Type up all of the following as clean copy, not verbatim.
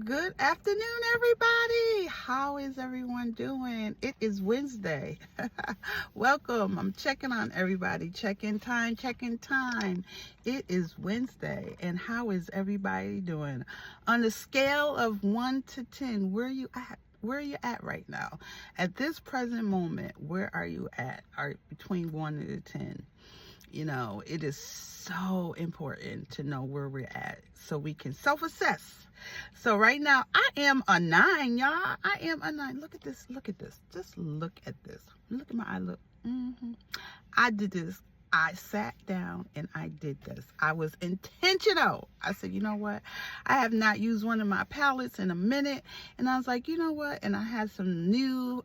Good afternoon, everybody. How is everyone doing? It is Wednesday. Welcome. I'm checking on everybody. Check-in time, check-in time. It is Wednesday. And how is everybody doing? On the scale of 1 to 10, where are you at? Where are you at right now? At this present moment, where are you at? Are between 1 and 10? You know, it is so important to know where we're at so we can self-assess. So right now, I am a 9, y'all. I am a 9. Look at this. Look at this. Just look at this. Look at my eye. Look. I did this. I sat down and I did this. I was intentional. I said, you know what? I have not used one of my palettes in a minute. And I was like, you know what? And I had some new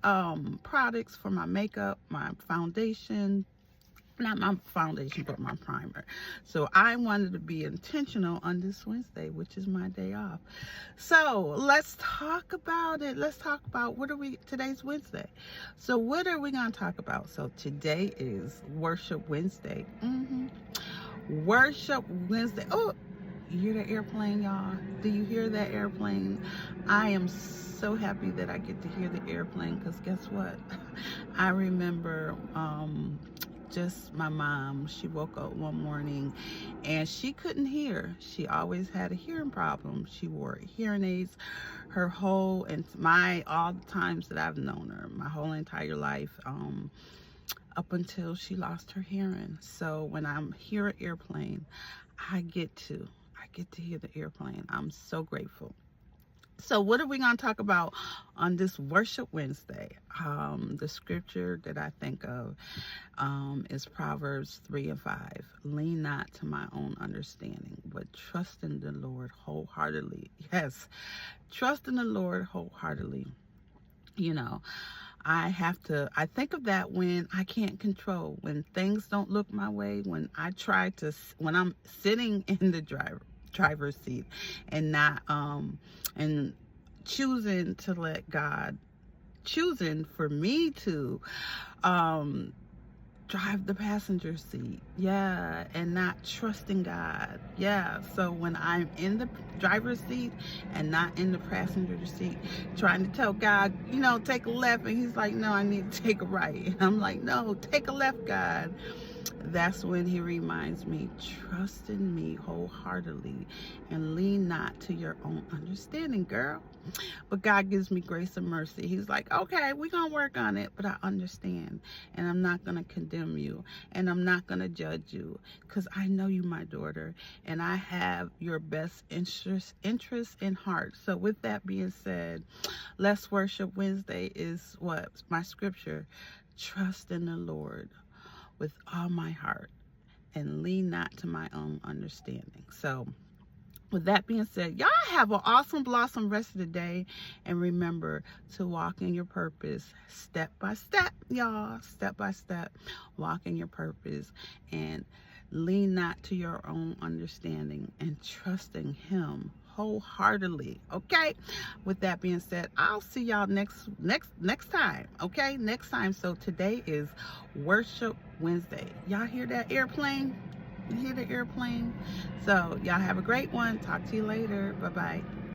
products for my makeup, my foundation, not my foundation, but my primer. So I wanted to be intentional on this Wednesday, which is my day off. So let's talk about it. Let's talk about today's Wednesday. So what are we going to talk about? So today is Worship Wednesday. Worship Wednesday. Oh, you hear the airplane, y'all? Do you hear that airplane? I am so happy that I get to hear the airplane, because guess what? I remember just my mom. She woke up one morning and she couldn't hear. She always had a hearing problem. She wore hearing aids her whole and all the times that I've known her, my whole entire life, up until she lost her hearing. So when I'm hear an airplane, I get to hear the airplane. I'm so grateful. So what are we going to talk about on this Worship Wednesday? The scripture that I think of is Proverbs 3:5. Lean not to my own understanding, but trust in the Lord wholeheartedly. Yes, trust in the Lord wholeheartedly. You know, I think of that when I can't control, when things don't look my way, when I'm sitting in the driver's seat and not and choosing for me to drive the passenger seat, and not trusting God. So when I'm in the driver's seat and not in the passenger seat, trying to tell God, take a left, and he's like, no, I need to take a right, and I'm like, no, take a left, God. That's when he reminds me, trust in me wholeheartedly and lean not to your own understanding, girl. But God gives me grace and mercy. He's like, okay, we're going to work on it, but I understand. And I'm not going to condemn you. And I'm not going to judge you, because I know you, my daughter. And I have your best interest in heart. So with that being said, let's Worship Wednesday is what? My scripture. Trust in the Lord with all my heart and lean not to my own understanding. So with that being said, y'all have an awesome blossom rest of the day, and remember to walk in your purpose step by step, y'all. Step by step, walk in your purpose and lean not to your own understanding, and trust in him wholeheartedly. Okay, with that being said, I'll see y'all next time. Okay, next time. So today is Worship Wednesday. Y'all hear that airplane? You hear the airplane? So y'all have a great one. Talk to you later. Bye bye.